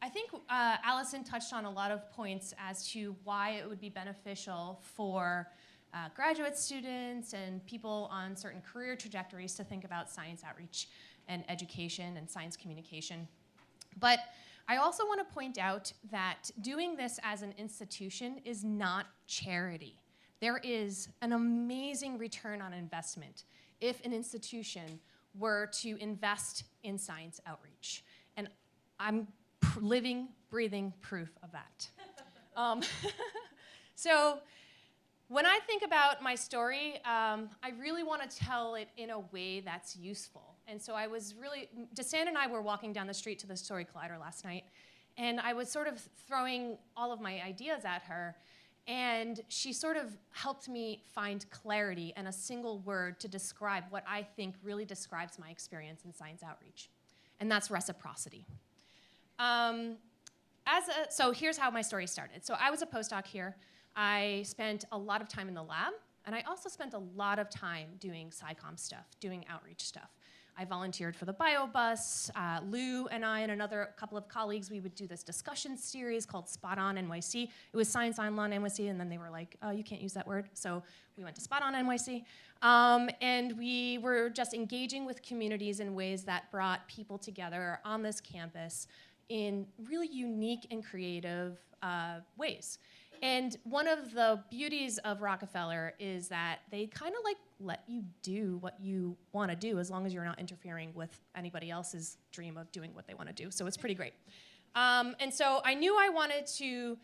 I think Allison touched on a lot of points as to why it would be beneficial for graduate students and people on certain career trajectories to think about science outreach and education and science communication. But I also want to point out that doing this as an institution is not charity. There is an amazing return on investment if an institution were to invest in science outreach. And I'm living, breathing proof of that. So when I think about my story, I really want to tell it in a way that's useful. And so I was really, DeSanne and I were walking down the street to the Story Collider last night, and I was sort of throwing all of my ideas at her, and she sort of helped me find clarity and a single word to describe what I think really describes my experience in science outreach, and that's reciprocity. So here's how my story started. So I was a postdoc here. I spent a lot of time in the lab, and I also spent a lot of time doing SciComm stuff, doing outreach stuff. I volunteered for the BioBus. Lou and I and another couple of colleagues, we would do this discussion series called Spot On NYC. It was Science On NYC, and then they were like, oh, you can't use that word. So we went to Spot On NYC. And we were just engaging with communities in ways that brought people together on this campus in really unique and creative ways. And one of the beauties of Rockefeller is that they kind of like let you do what you want to do as long as you're not interfering with anybody else's dream of doing what they want to do. So it's pretty great. And so I knew I wanted to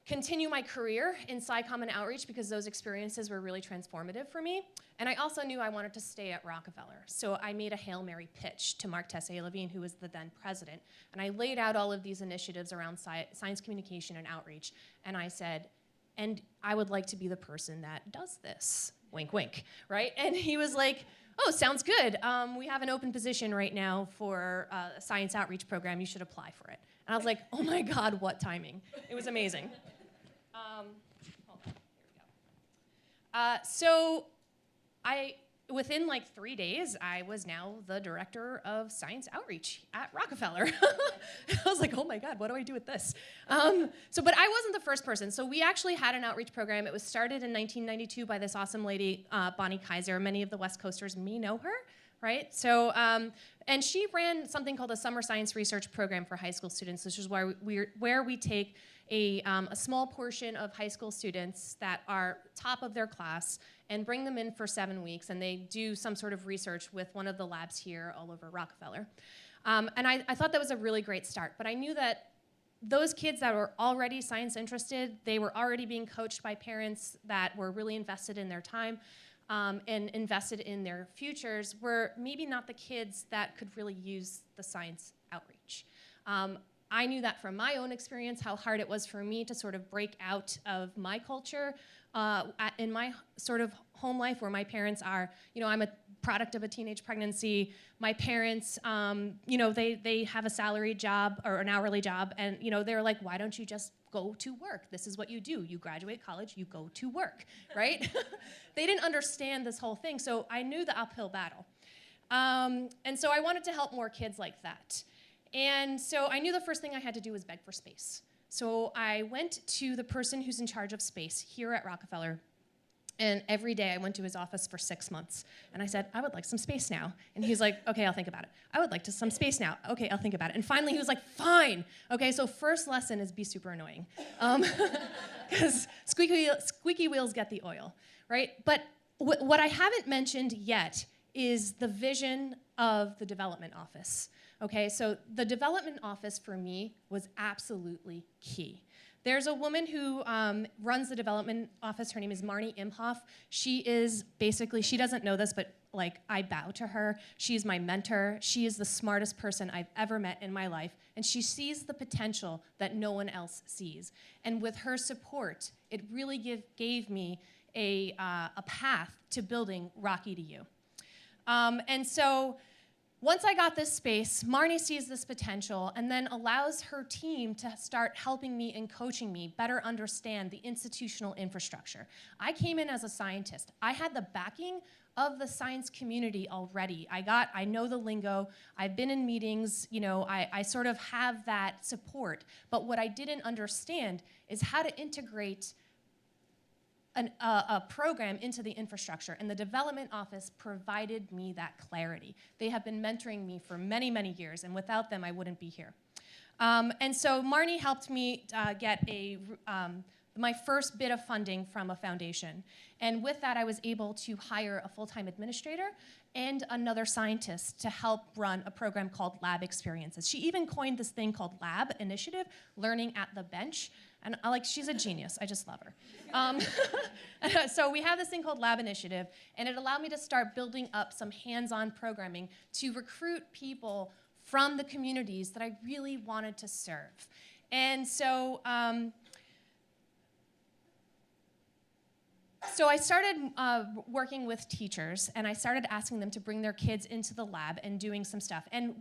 continue my career in SciComm and outreach because those experiences were really transformative for me. And I also knew I wanted to stay at Rockefeller. So I made a Hail Mary pitch to Mark Tessier-Levine, who was the then president. And I laid out all of these initiatives around science communication and outreach. And I said, and I would like to be the person that does this. Wink, wink, right? And he was like, oh, sounds good. We have an open position right now for a science outreach program. You should apply for it. And I was like, oh my God, what timing. It was amazing. Hold on, here we go. So within like 3 days, I was now the director of science outreach at Rockefeller. I was like, oh my God, what do I do with this? But I wasn't the first person. So we actually had an outreach program. It was started in 1992 by this awesome lady, Bonnie Kaiser. Many of the West Coasters may know her, right? So, and she ran something called a Summer Science Research Program for high school students, which is where we take a small portion of high school students that are top of their class and bring them in for 7 weeks, and they do some sort of research with one of the labs here all over Rockefeller. And I thought that was a really great start, but I knew that those kids that were already science interested, they were already being coached by parents that were really invested in their time and invested in their futures, were maybe not the kids that could really use the science outreach. I knew that from my own experience, how hard it was for me to sort of break out of my culture in my sort of home life where my parents are, I'm a product of a teenage pregnancy. My parents, they have a salaried job or an hourly job, and, they're like, why don't you just go to work? This is what you do. You graduate college, you go to work, right? They didn't understand this whole thing, so I knew the uphill battle. And so I wanted to help more kids like that. And so I knew the first thing I had to do was beg for space. So I went to the person who's in charge of space here at Rockefeller, and every day I went to his office for 6 months. And I said, I would like some space now. And he's like, okay, I'll think about it. I would like some space now. Okay, I'll think about it. And finally he was like, fine. Okay, so first lesson is be super annoying. Because squeaky wheels get the oil, right? But what I haven't mentioned yet is the vision of the development office. Okay, so the development office for me was absolutely key. There's a woman who runs the development office. Her name is Marnie Imhoff. She is basically, she doesn't know this, but like I bow to her. She's my mentor. She is the smartest person I've ever met in my life, and she sees the potential that no one else sees. And with her support, it really gave me a path to building RockEDU. And so Once I got this space, Marnie sees this potential and then allows her team to start helping me and coaching me better understand the institutional infrastructure. I came in as a scientist. I had the backing of the science community already. I know the lingo, I've been in meetings, I sort of have that support. But what I didn't understand is how to integrate a program into the infrastructure, and the development office provided me that clarity. They have been mentoring me for many, many years, and without them, I wouldn't be here. And so Marnie helped me get my first bit of funding from a foundation. And with that, I was able to hire a full-time administrator and another scientist to help run a program called Lab Experiences. She even coined this thing called Lab Initiative, Learning at the Bench. And she's a genius, I just love her. So we have this thing called Lab Initiative, and it allowed me to start building up some hands-on programming to recruit people from the communities that I really wanted to serve. And so, I started working with teachers, and I started asking them to bring their kids into the lab and doing some stuff. And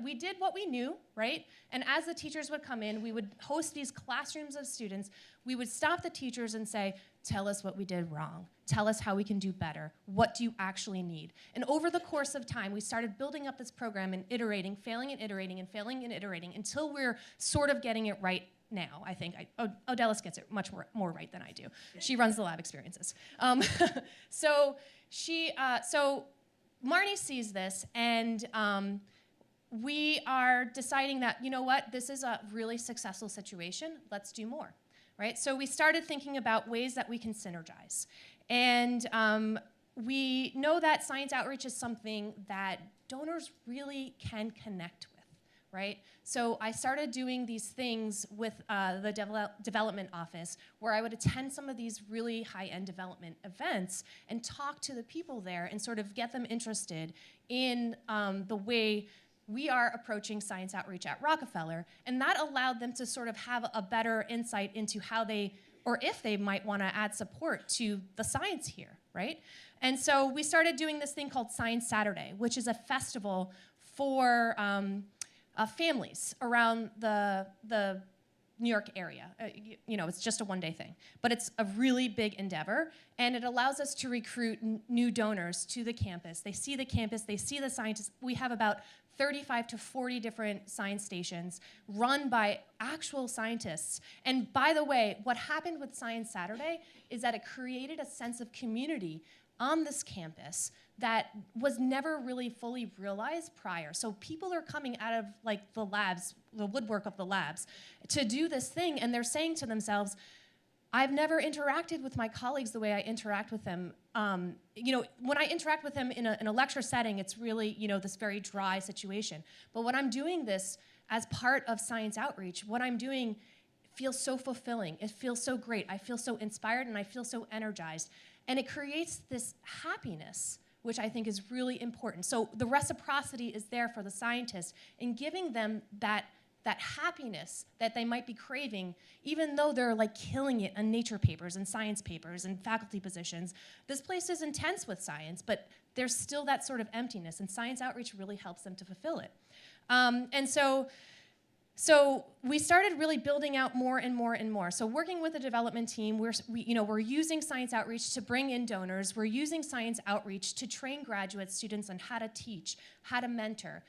we did what we knew, right? And as the teachers would come in, we would host these classrooms of students. We would stop the teachers and say, tell us what we did wrong. Tell us how we can do better. What do you actually need? And over the course of time, we started building up this program and iterating, failing and iterating, and failing and iterating until we're sort of getting it right now, I think. Odelis gets it much more right than I do. She runs the Lab Experiences. So Marnie sees this, and we are deciding that, you know what, this is a really successful situation. Let's do more, right? So we started thinking about ways that we can synergize. And we know that science outreach is something that donors really can connect with. Right? So I started doing these things with the development office where I would attend some of these really high-end development events and talk to the people there and sort of get them interested in the way we are approaching science outreach at Rockefeller. And that allowed them to sort of have a better insight into how they, or if they might want to add support to the science here, right? And so we started doing this thing called Science Saturday, which is a festival for families around the New York area. It's just a one-day thing. But it's a really big endeavor, and it allows us to recruit new donors to the campus. They see the campus, they see the scientists. We have about 35 to 40 different science stations run by actual scientists. And by the way, what happened with Science Saturday is that it created a sense of community on this campus that was never really fully realized prior. So people are coming out of the labs, the woodwork of the labs, to do this thing, and they're saying to themselves, I've never interacted with my colleagues the way I interact with them. When I interact with them in a lecture setting, it's really this very dry situation. But when I'm doing this as part of science outreach, what I'm doing feels so fulfilling. It feels so great. I feel so inspired, and I feel so energized. And it creates this happiness, which I think is really important. So the reciprocity is there for the scientists in giving them that happiness that they might be craving, even though they're killing it on nature papers and science papers and faculty positions. This place is intense with science, but there's still that sort of emptiness, and science outreach really helps them to fulfill it. And so we started really building out more and more and more. So working with the development team, we're using science outreach to bring in donors. We're using science outreach to train graduate students on how to teach, how to mentor.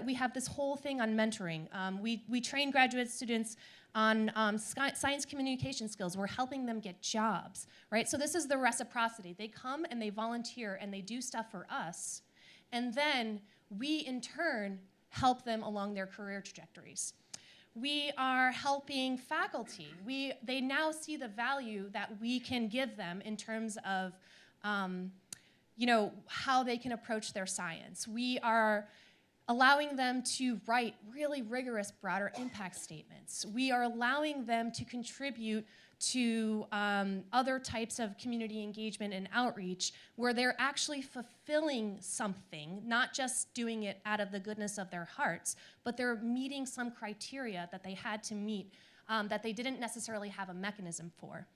We have this whole thing on mentoring. We train graduate students on science communication skills. We're helping them get jobs, right? So this is the reciprocity. They come and they volunteer and they do stuff for us, and then we, in turn, help them along their career trajectories. We are helping faculty. They now see the value that we can give them in terms of how they can approach their science. We are allowing them to write really rigorous, broader impact statements. We are allowing them to contribute to other types of community engagement and outreach where they're actually fulfilling something, not just doing it out of the goodness of their hearts, but they're meeting some criteria that they had to meet that they didn't necessarily have a mechanism for.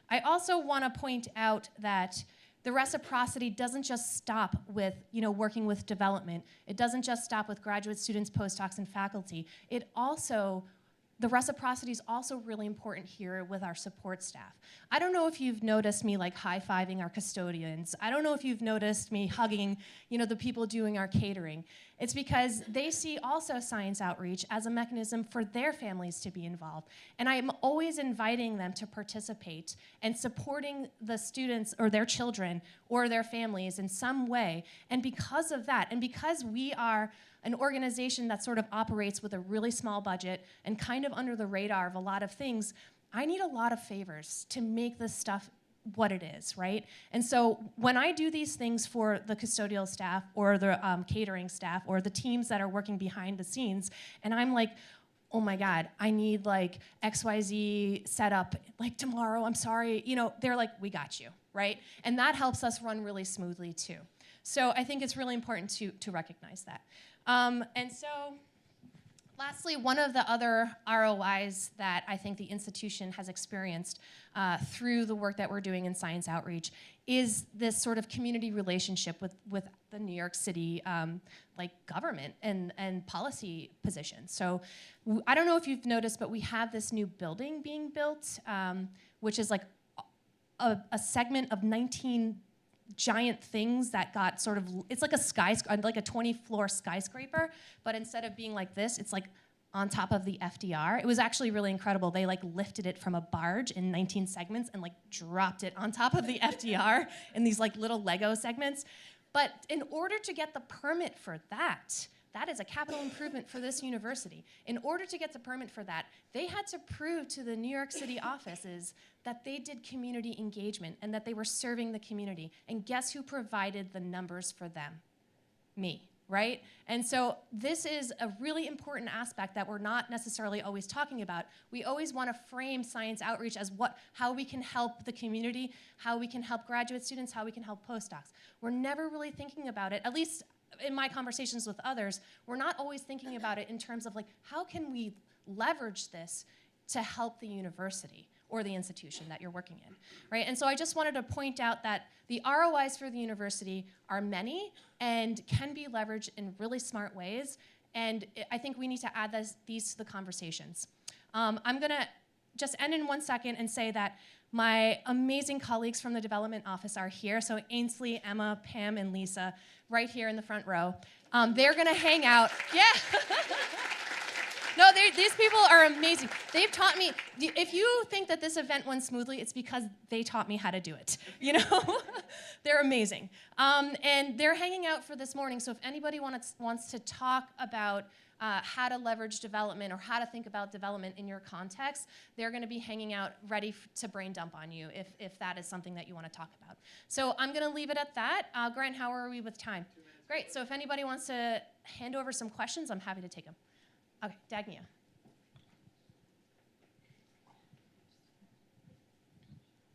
I also want to point out that The reciprocity doesn't just stop with, working with development. It doesn't just stop with graduate students, postdocs, and faculty. The reciprocity is also really important here with our support staff. I don't know if you've noticed me like high-fiving our custodians. I don't know if you've noticed me hugging, the people doing our catering. It's because they see also science outreach as a mechanism for their families to be involved. And I'm always inviting them to participate and supporting the students or their children or their families in some way. And because of that, and because we are an organization that sort of operates with a really small budget and kind of under the radar of a lot of things, I need a lot of favors to make this stuff what it is, right? And so when I do these things for the custodial staff or the catering staff or the teams that are working behind the scenes, and I'm like, oh my God, I need like XYZ set up like tomorrow, I'm sorry, they're like, we got you, right? And that helps us run really smoothly too. So I think it's really important to recognize that. And so lastly, one of the other ROIs that I think the institution has experienced through the work that we're doing in science outreach is this sort of community relationship with the New York City government and policy positions. So I don't know if you've noticed, but we have this new building being built, which is like a segment of 19 giant things that got sort of, it's like a 20-floor skyscraper, but instead of being like this, it's like on top of the FDR. It was actually really incredible. They like lifted it from a barge in 19 segments and like dropped it on top of the FDR in these like little Lego segments. But in order to get the permit for that is a capital improvement for this university. In order to get the permit for that, they had to prove to the New York City offices that they did community engagement and that they were serving the community. And guess who provided the numbers for them? Me, right? And so this is a really important aspect that we're not necessarily always talking about. We always want to frame science outreach as how we can help the community, how we can help graduate students, how we can help postdocs. We're never really thinking about it, at least in my conversations with others, we're not always thinking about it in terms of like, how can we leverage this to help the university or the institution that you're working in, right? And so I just wanted to point out that the ROIs for the university are many and can be leveraged in really smart ways, and I think we need to add these to the conversations. I'm gonna just end in 1 second and say that my amazing colleagues from the development office are here. So Ainsley, Emma, Pam, and Lisa, right here in the front row. They're gonna hang out. Yeah. No, these people are amazing. They've taught me, if you think that this event went smoothly, it's because they taught me how to do it, They're amazing. And they're hanging out for this morning, so if anybody wants to talk about how to leverage development or how to think about development in your context, they're gonna be hanging out ready to brain dump on you if that is something that you wanna talk about. So I'm gonna leave it at that. Grant, how are we with time? 2 minutes. Great, so if anybody wants to hand over some questions, I'm happy to take them. Okay, Dagnia.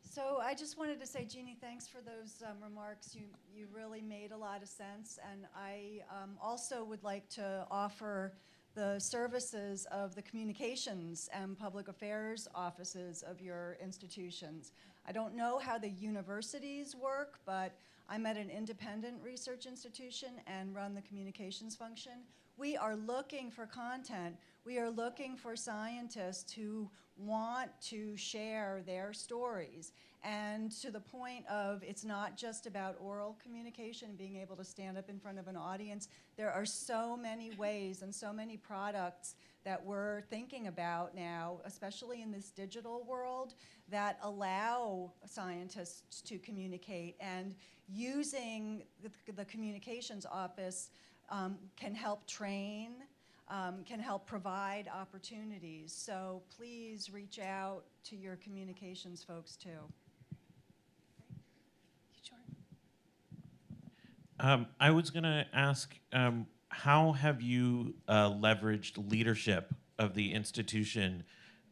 So I just wanted to say, Jeannie, thanks for those remarks. You really made a lot of sense. And I also would like to offer the services of the communications and public affairs offices of your institutions. I don't know how the universities work, but I'm at an independent research institution and run the communications function. We are looking for content. We are looking for scientists who want to share their stories. And to the point of, it's not just about oral communication, being able to stand up in front of an audience. There are so many ways and so many products that we're thinking about now, especially in this digital world, that allow scientists to communicate. And using the communications office can help train, can help provide opportunities. So please reach out to your communications folks too. Sure. I was going to ask, how have you leveraged leadership of the institution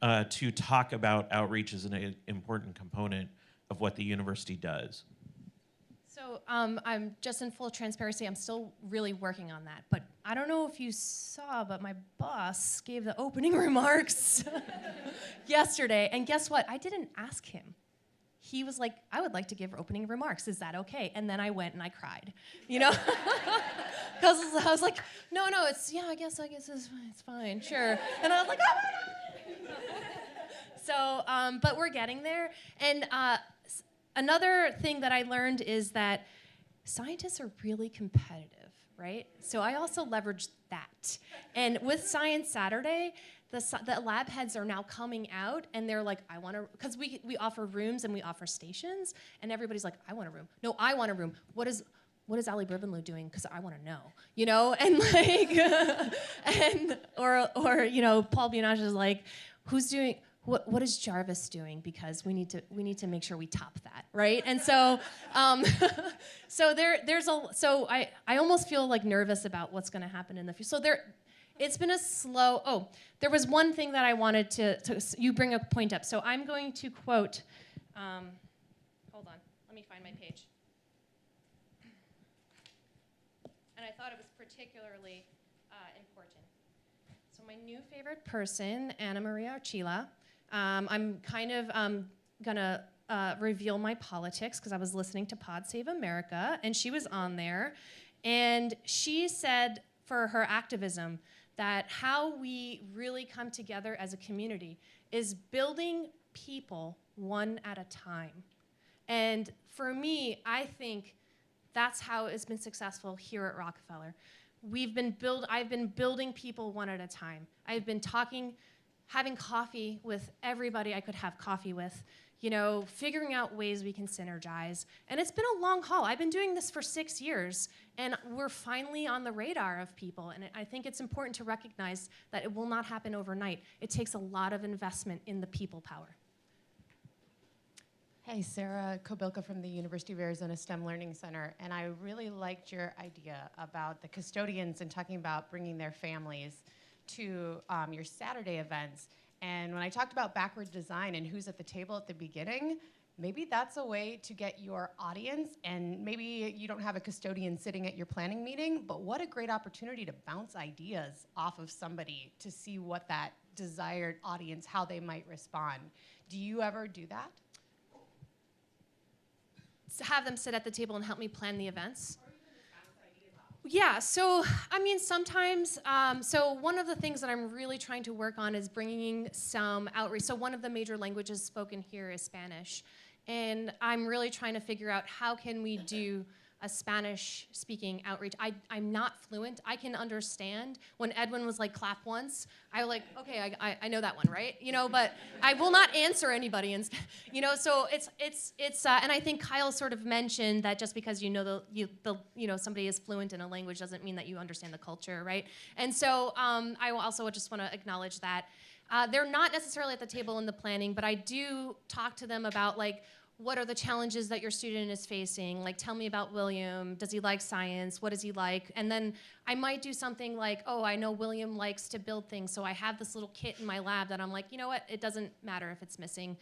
to talk about outreach as an important component of what the university does? So I'm just in full transparency, I'm still really working on that. But I don't know if you saw, but my boss gave the opening remarks yesterday. And guess what? I didn't ask him. he was like, I would like to give opening remarks. Is that okay? And then I went and I cried, you know? Because I was like, no, I guess it's fine, sure. And I was like, oh my God. So, but we're getting there. And another thing that I learned is that scientists are really competitive, right? So I also leveraged that. And with Science Saturday, the lab heads are now coming out and they're like, I want to, because we offer rooms and we offer stations, and everybody's like, I want a room. No, I want a room. What is Ali Bribenlow doing? Because I want to know, you know? And like, or you know, Paul Bionage is like, who's doing, what is Jarvis doing? Because we need to make sure we top that, right? And so, so I almost feel like nervous about what's going to happen in the future. So it's been a slow. Oh, there was one thing that I wanted to you bring a point up. So I'm going to quote. Hold on, let me find my page. And I thought it was particularly important. So my new favorite person, Anna Maria Archila. I'm kind of gonna reveal my politics because I was listening to Pod Save America, and she was on there, and she said for her activism that how we really come together as a community is building people one at a time. And for me, I think that's how it's been successful here at Rockefeller. I've been building people one at a time. I've been having coffee with everybody I could have coffee with, you know, figuring out ways we can synergize. And it's been a long haul. I've been doing this for 6 years, and we're finally on the radar of people. And I think it's important to recognize that it will not happen overnight. It takes a lot of investment in the people power. Hey, Sarah Kobilka from the University of Arizona STEM Learning Center, and I really liked your idea about the custodians and talking about bringing their families to your Saturday events. And when I talked about backward design and who's at the table at the beginning, maybe that's a way to get your audience, and maybe you don't have a custodian sitting at your planning meeting, but what a great opportunity to bounce ideas off of somebody to see what that desired audience, how they might respond. Do you ever do that? To have them sit at the table and help me plan the events. Yeah, so I mean, sometimes, so one of the things that I'm really trying to work on is bringing some outreach. So one of the major languages spoken here is Spanish. And I'm really trying to figure out how can we do a Spanish-speaking outreach. I'm not fluent. I can understand. When Edwin was like, clap once, I was like, okay, I know that one, right? You know, but I will not answer anybody. You know, so it's and I think Kyle sort of mentioned that just because you know somebody is fluent in a language doesn't mean that you understand the culture, right? And so I also just want to acknowledge that. They're not necessarily at the table in the planning, but I do talk to them about like, what are the challenges that your student is facing? Like, tell me about William. Does he like science? What does he like? And then I might do something like, oh, I know William likes to build things, so I have this little kit in my lab that I'm like, you know what? It doesn't matter if it's missing.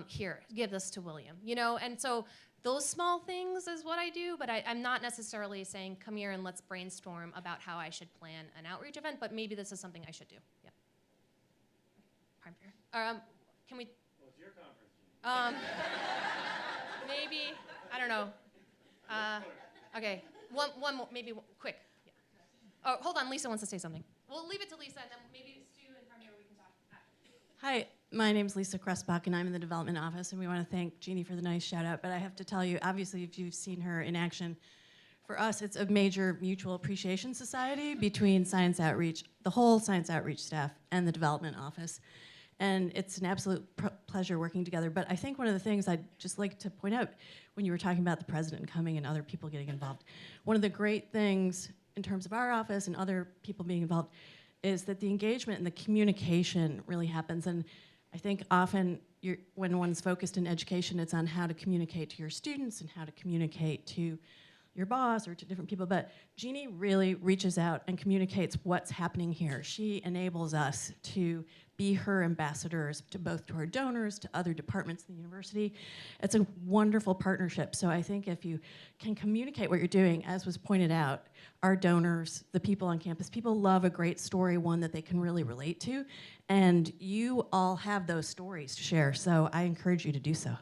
Here, give this to William. You know, and so those small things is what I do, but I'm not necessarily saying, come here and let's brainstorm about how I should plan an outreach event, but maybe this is something I should do. Yeah. Prime fair. Can we? Well, it's your conference. Maybe, I don't know. Okay, one more, maybe quick. Yeah. Oh, hold on, Lisa wants to say something. We'll leave it to Lisa, and then maybe Stu and Premier we can talk after. Hi, my name's Lisa Kressbach, and I'm in the development office, and we want to thank Jeanne for the nice shout out, but I have to tell you, obviously, if you've seen her in action, for us, it's a major mutual appreciation society between Science Outreach, the whole Science Outreach staff, and the development office. And it's an absolute pleasure working together. But I think one of the things I'd just like to point out when you were talking about the president coming and other people getting involved, one of the great things in terms of our office and other people being involved is that the engagement and the communication really happens. And I think often when one's focused in education, it's on how to communicate to your students and how to communicate to your boss or to different people, but Jeanne really reaches out and communicates what's happening here. She enables us to be her ambassadors to both to our donors, to other departments in the university. It's a wonderful partnership. So I think if you can communicate what you're doing, as was pointed out, our donors, the people on campus, people love a great story, one that they can really relate to, and you all have those stories to share. So I encourage you to do so.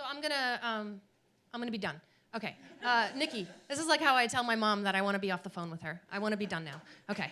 So I'm gonna be done. Okay, Nikki, this is like how I tell my mom that I want to be off the phone with her. I want to be done now. Okay.